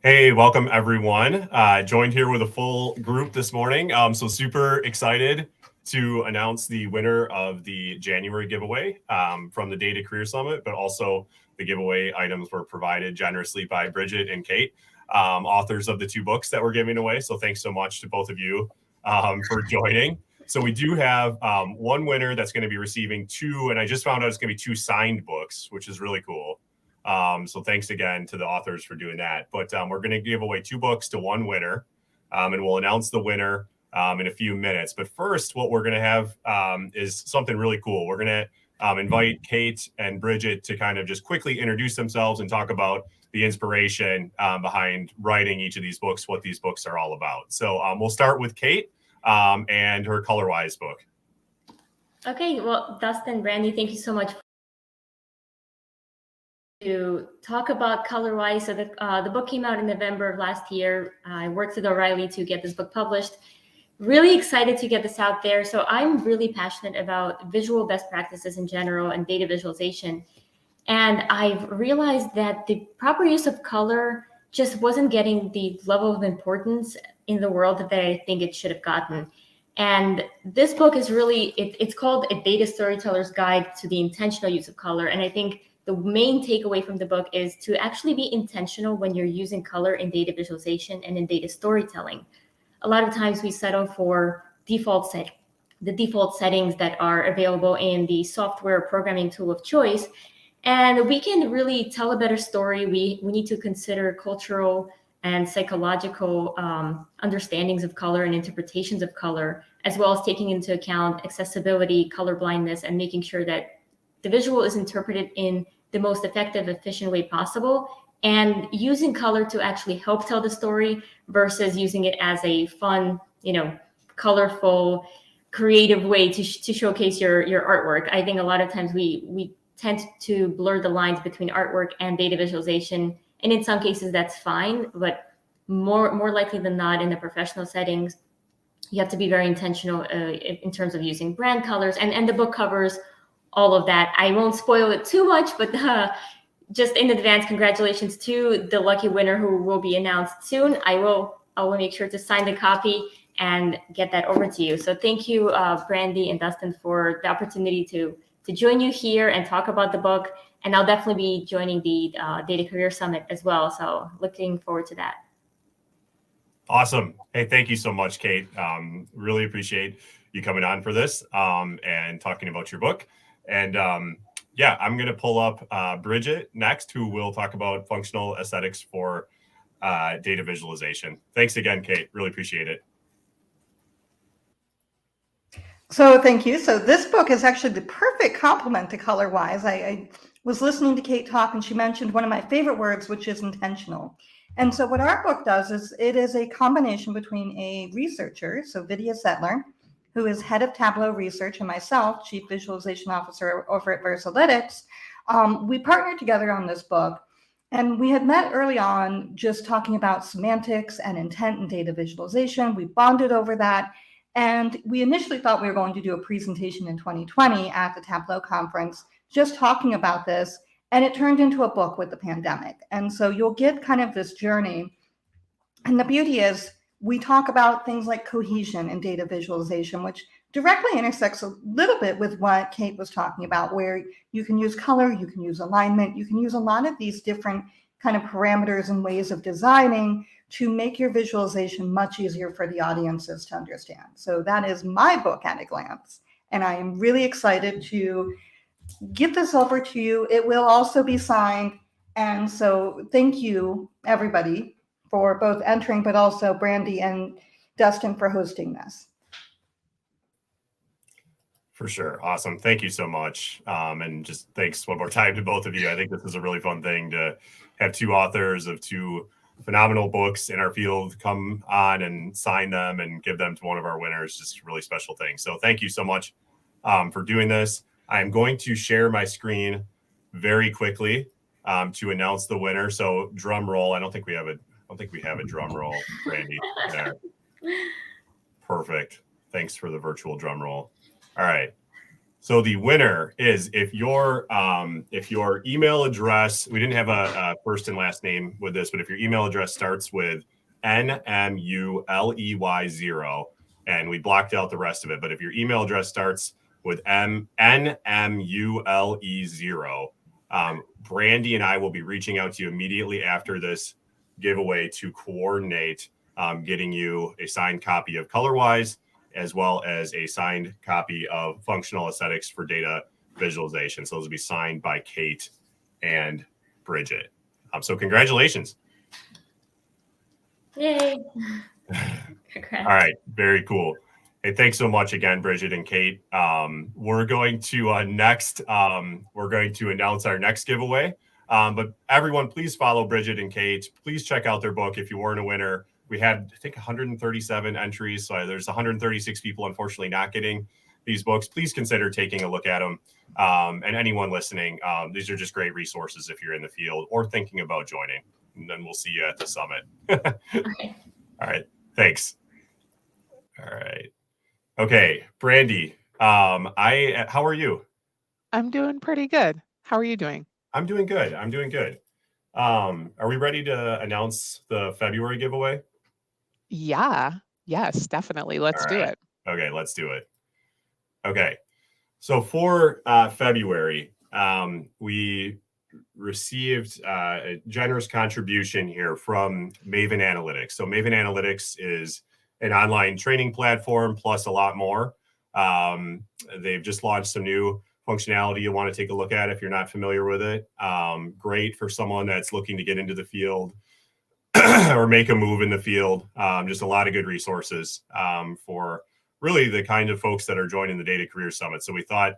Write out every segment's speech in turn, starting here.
Hey, welcome everyone. Joined here with a full group this morning. So super excited to announce the winner of the January giveaway from the Data Career Summit, but also the giveaway items were provided generously by Bridget and Kate, authors of the two books that we're giving away. So thanks so much to both of you for joining. So we do have one winner that's going to be receiving two, and I just found out it's going to be two signed books, which is really cool. So thanks again to the authors for doing that. But we're going to give away two books to one winner, and we'll announce the winner in a few minutes. But first, what we're going to have is something really cool. We're going to invite Kate and Bridget to kind of just quickly introduce themselves and talk about the inspiration behind writing each of these books, what these books are all about. So we'll start with Kate and her ColorWise book. Okay, well, Dustin, Brandy, thank you so much to talk about ColorWise. So the book came out in November of last year. I worked with O'Reilly to get this book published. Really excited to get this out there. So I'm really passionate about visual best practices in general and data visualization. And I've realized that the proper use of color just wasn't getting the level of importance in the world that I think it should have gotten. And this book is really, it's called A Data Storyteller's Guide to the Intentional Use of Color. And I think the main takeaway from the book is to actually be intentional when you're using color in data visualization and in data storytelling. A lot of times we settle for the default settings that are available in the software programming tool of choice. And we can really tell a better story. We need to consider cultural and psychological understandings of color and interpretations of color, as well as taking into account accessibility, color blindness, and making sure that the visual is interpreted in the most effective, efficient way possible, and using color to actually help tell the story versus using it as a fun, colorful, creative way to showcase your artwork. I think a lot of times we tend to blur the lines between artwork and data visualization, and in some cases that's fine, but more likely than not in the professional settings, you have to be very intentional in terms of using brand colors, and the book covers all of that. I won't spoil it too much, but just in advance, congratulations to the lucky winner who will be announced soon. I will make sure to sign the copy and get that over to you. So thank you, Brandy and Dustin, for the opportunity to join you here and talk about the book. And I'll definitely be joining the Data Career Summit as well. So looking forward to that. Awesome. Hey, thank you so much, Kate. Really appreciate you coming on for this and talking about your book. And yeah, I'm going to pull up Bridget next, who will talk about functional aesthetics for data visualization. Thanks again, Kate. Really appreciate it. So thank you. So this book is actually the perfect complement to ColorWise. I was listening to Kate talk, and she mentioned one of my favorite words, which is intentional. And so what our book does is it is a combination between a researcher, so Vidya Settler, who is head of Tableau research, and myself, chief visualization officer over at Versalytics. We partnered together on this book, and we had met early on just talking about semantics and intent and data visualization. We bonded over that. And we initially thought we were going to do a presentation in 2020 at the Tableau conference, just talking about this, and it turned into a book with the pandemic. And so you'll get kind of this journey. And the beauty is we talk about things like cohesion and data visualization, which directly intersects a little bit with what Kate was talking about, where you can use color, you can use alignment, you can use a lot of these different kind of parameters and ways of designing to make your visualization much easier for the audiences to understand. So that is my book at a glance. And I am really excited to get this over to you. It will also be signed. And so thank you, everybody, for both entering, but also Brandy and Dustin for hosting this. For sure. Awesome. Thank you so much. And just thanks one more time to both of you. I think this is a really fun thing to have two authors of two phenomenal books in our field come on and sign them and give them to one of our winners. Just a really special thing. So thank you so much for doing this. I'm going to share my screen very quickly to announce the winner. So drum roll. I don't think we have a drum roll, Brandy. Yeah. Perfect. Thanks for the virtual drum roll. All right. So the winner is if your email address, we didn't have a first and last name with this, but if your email address starts with NMULEY0, and we blocked out the rest of it, but if your email address starts with NMULE0, Brandy and I will be reaching out to you immediately after this giveaway to coordinate getting you a signed copy of ColorWise, as well as a signed copy of Functional Aesthetics for data visualization. So those will be signed by Kate and Bridget. So congratulations. Yay. All Congrats. right, very cool. Hey, thanks so much again, Bridget and Kate. We're going to next, we're going to announce our next giveaway. But everyone, please follow Bridget and Kate. Please check out their book if you weren't a winner. We had, I think, 137 entries. So there's 136 people, unfortunately, not getting these books. Please consider taking a look at them. And anyone listening, these are just great resources if you're in the field or thinking about joining. And then we'll see you at the summit. Okay. All right. Thanks. All right. Okay. Brandy, how are you? I'm doing pretty good. How are you doing? I'm doing good. I'm doing good. Are we ready to announce the February giveaway? Yeah. Yes, definitely. Let's do it. Okay, let's do it. Okay. So for February, we received a generous contribution here from Maven Analytics. So Maven Analytics is an online training platform plus a lot more. They've just launched some new functionality you want to take a look at if you're not familiar with it. Great for someone that's looking to get into the field or make a move in the field. Just a lot of good resources for really the kind of folks that are joining the Data Career Summit. So we thought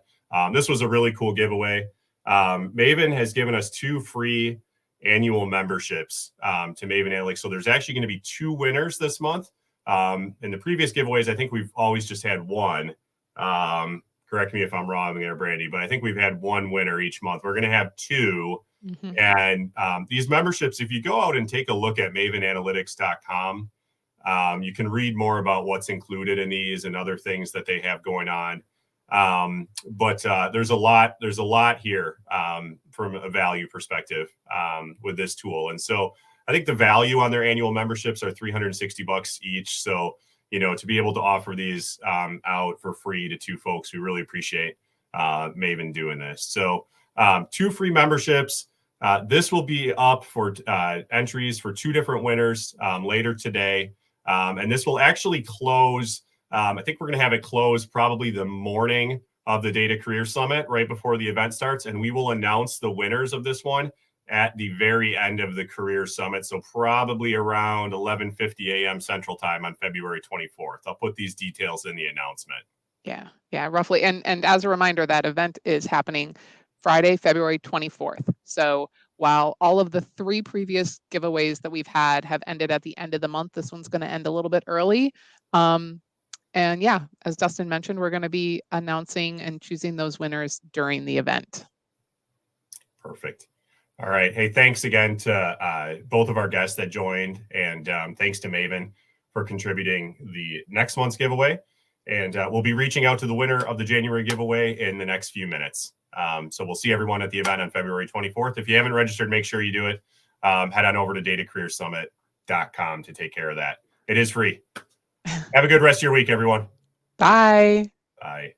this was a really cool giveaway. Maven has given us 2 free annual memberships to Maven Analytics. So there's actually going to be 2 winners this month. In the previous giveaways, I think we've always just had one. Correct me if I'm wrong there, Brandy, but I think we've had 1 winner each month. We're going to have 2. Mm-hmm. And these memberships, if you go out and take a look at mavenanalytics.com, you can read more about what's included in these and other things that they have going on. But there's a lot here from a value perspective with this tool. And so I think the value on their annual memberships are $360 each. So, you know, to be able to offer these out for free to 2 folks, we really appreciate Maven doing this. So 2 free memberships. This will be up for entries for 2 different winners later today. And this will actually close. I think we're going to have it close probably the morning of the Data Career Summit, right before the event starts. And we will announce the winners of this one at the very end of the Career Summit. So probably around 11:50 a.m. Central Time on February 24th. I'll put these details in the announcement. Yeah, roughly. And as a reminder, that event is happening Friday, February 24th. So while all of the 3 previous giveaways that we've had have ended at the end of the month, this one's going to end a little bit early. And yeah, as Dustin mentioned, we're going to be announcing and choosing those winners during the event. Perfect. All right. Hey, thanks again to both of our guests that joined. And thanks to Maven for contributing the next month's giveaway. And we'll be reaching out to the winner of the January giveaway in the next few minutes. So we'll see everyone at the event on February 24th. If you haven't registered, make sure you do it. Head on over to datacareersummit.com to take care of that. It is free. Have a good rest of your week, everyone. Bye. Bye.